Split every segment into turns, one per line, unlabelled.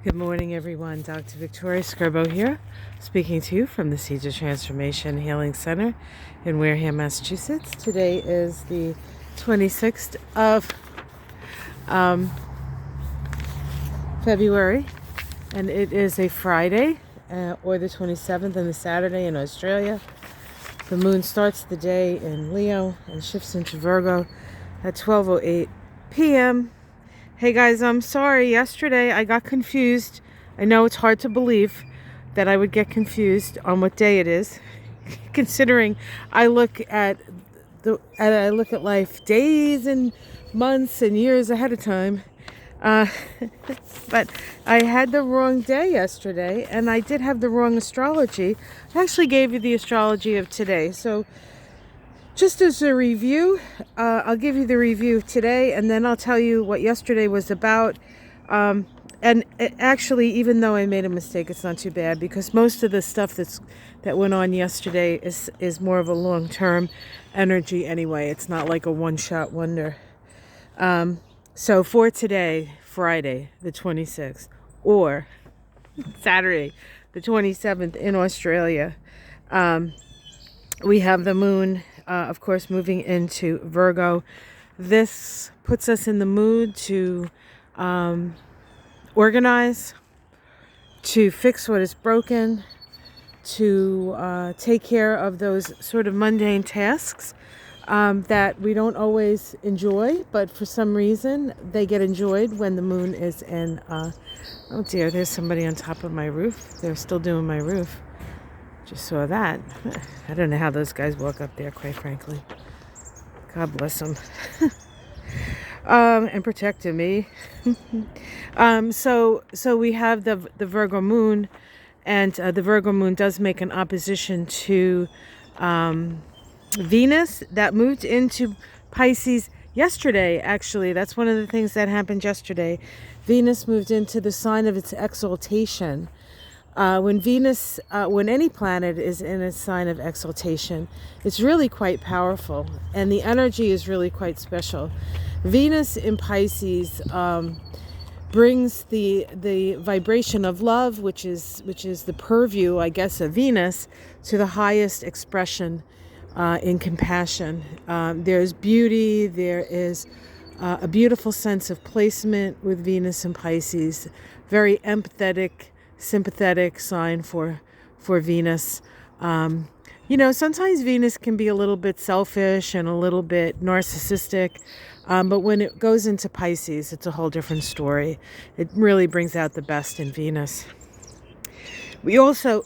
Good morning, everyone. Dr. Victoria Scribo here, speaking to you from the Seeds of Transformation Healing Center in Wareham, Massachusetts. Today is the 26th of February, and it is a Friday, or the 27th and the Saturday in Australia. The moon starts the day in Leo and shifts into Virgo at 12:08 p.m. Hey guys, I'm sorry. Yesterday I got confused. I know it's hard to believe that I would get confused on what day it is, considering I look at life days and months and years ahead of time. But I had the wrong day yesterday, and I did have the wrong astrology. I actually gave you the astrology of today, so just as a review, I'll give you the review of today, and then I'll tell you what yesterday was about. And actually, even though I made a mistake, it's not too bad, because most of the stuff that went on yesterday is more of a long-term energy anyway. It's not like a one-shot wonder. So for today, Friday, the 26th, or Saturday, the 27th in Australia, we have the moon, of course, moving into Virgo. This puts us in the mood to organize, to fix what is broken, to take care of those sort of mundane tasks that we don't always enjoy, but for some reason they get enjoyed when the moon is in, oh dear, there's somebody on top of my roof. They're still doing my roof. Just saw that. I don't know how those guys walk up there, quite frankly. God bless them. And protecting me. So we have the Virgo moon, and the Virgo moon does make an opposition to Venus that moved into Pisces yesterday. Actually, that's one of the things that happened yesterday. Venus moved into the sign of its exaltation. When any planet is in a sign of exaltation, it's really quite powerful, and the energy is really quite special. Venus in Pisces brings the vibration of love, which is the purview, I guess, of Venus, to the highest expression in compassion. There's beauty. There is a beautiful sense of placement with Venus in Pisces. Very empathetic, sympathetic sign for Venus. Sometimes Venus can be a little bit selfish and a little bit narcissistic, but when it goes into Pisces, it's a whole different story. It really brings out the best in Venus. We also,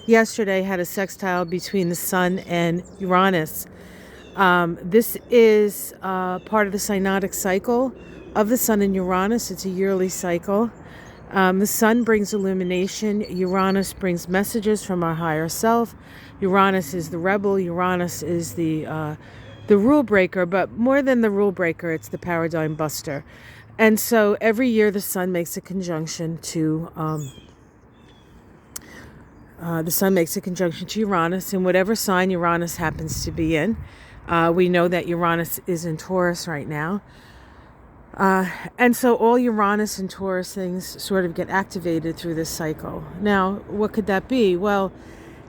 yesterday had a sextile between the Sun and Uranus. This is part of the synodic cycle of the Sun and Uranus. It's a yearly cycle. The Sun brings illumination. Uranus brings messages from our higher self. Uranus is the rebel. Uranus is the rule breaker, but more than the rule breaker, it's the paradigm buster. And so every year the Sun makes a conjunction to Uranus, in whatever sign Uranus happens to be in. We know that Uranus is in Taurus right now. And so all Uranus and Taurus things sort of get activated through this cycle. Now, what could that be? Well,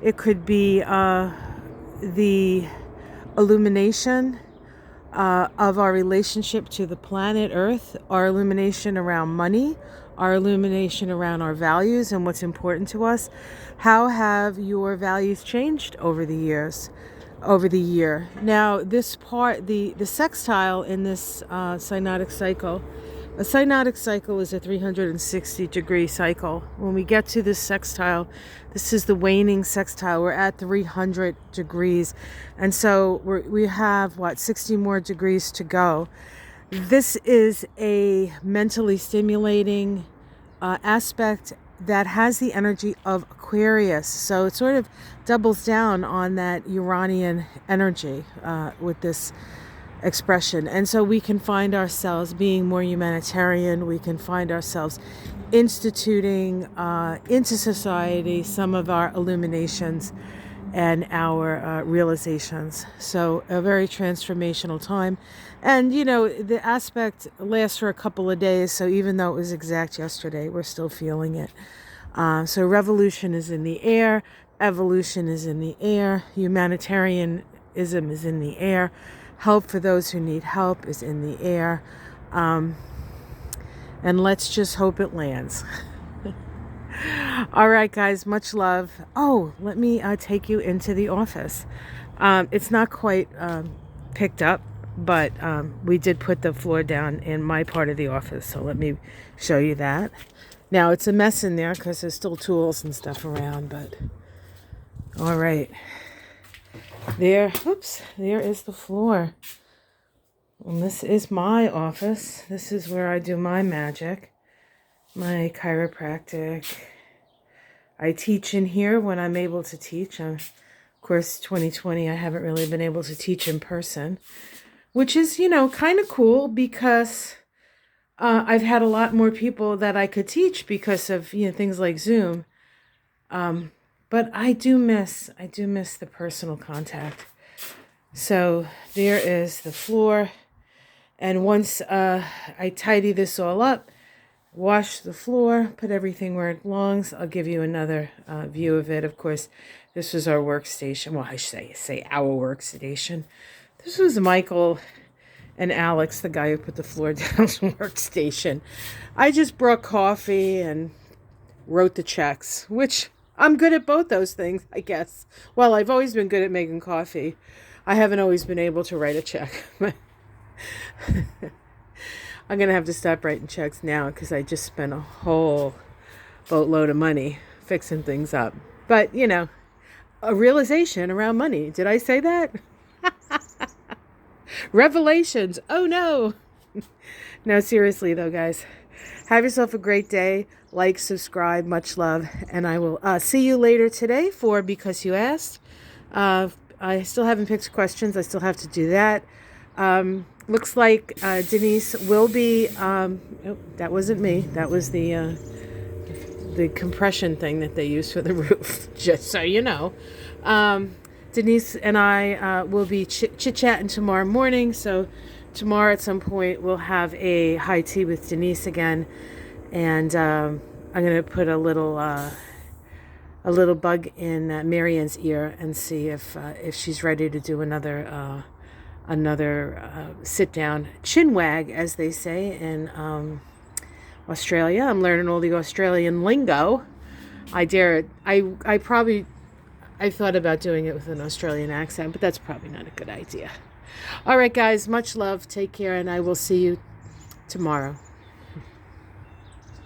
it could be the illumination of our relationship to the planet Earth, our illumination around money, our illumination around our values and what's important to us. How have your values changed over the years? Over the year. Now, this part, the sextile in this synodic cycle, a synodic cycle is a 360-degree cycle. When we get to this sextile, this is the waning sextile. We're at 300 degrees. And so we have, 60 more degrees to go. This is a mentally stimulating aspect that has the energy of Aquarius. So it sort of doubles down on that Uranian energy with this expression. And so we can find ourselves being more humanitarian. We can find ourselves instituting into society some of our illuminations and our realizations. So a very transformational time. And, you know, the aspect lasts for a couple of days. So even though it was exact yesterday, we're still feeling it. So revolution is in the air. Evolution is in the air. Humanitarianism is in the air. Help for those who need help is in the air. And let's just hope it lands. All right, guys, much love. Oh, let me take you into the office. It's not quite picked up, but we did put the floor down in my part of the office. So let me show you that. Now, it's a mess in there because there's still tools and stuff around, but all right. There is the floor. And this is my office. This is where I do my magic, my chiropractic. I teach in here when I'm able to teach. Of course, 2020, I haven't really been able to teach in person, which is, you know, kind of cool because I've had a lot more people that I could teach because of, you know, things like Zoom. But I do miss the personal contact. So there is the floor. And once I tidy this all up, wash the floor, put everything where it belongs, I'll give you another view of it. Of course, this was our workstation. Well, I should say our workstation. This was Michael and Alex, the guy who put the floor down's workstation. I just brought coffee and wrote the checks, which I'm good at both those things, I guess. Well, I've always been good at making coffee. I haven't always been able to write a check. I'm going to have to stop writing checks now because I just spent a whole boatload of money fixing things up. But, you know, a realization around money. Did I say that? Revelations. Oh, no. No, seriously, though, guys. Have yourself a great day. Like, subscribe. Much love. And I will see you later today for Because You Asked. I still haven't picked questions. I still have to do that. Looks like Denise will be, oh, that wasn't me. That was the compression thing that they use for the roof, just so you know. Denise and I will be chit-chatting tomorrow morning. So tomorrow at some point we'll have a high tea with Denise again. And I'm going to put a little bug in Marianne's ear and see if she's ready to do another sit-down chin wag, as they say in Australia. I'm learning all the Australian lingo. I thought about doing it with an Australian accent, but that's probably not a good idea. All right, guys, much love. Take care, and I will see you tomorrow.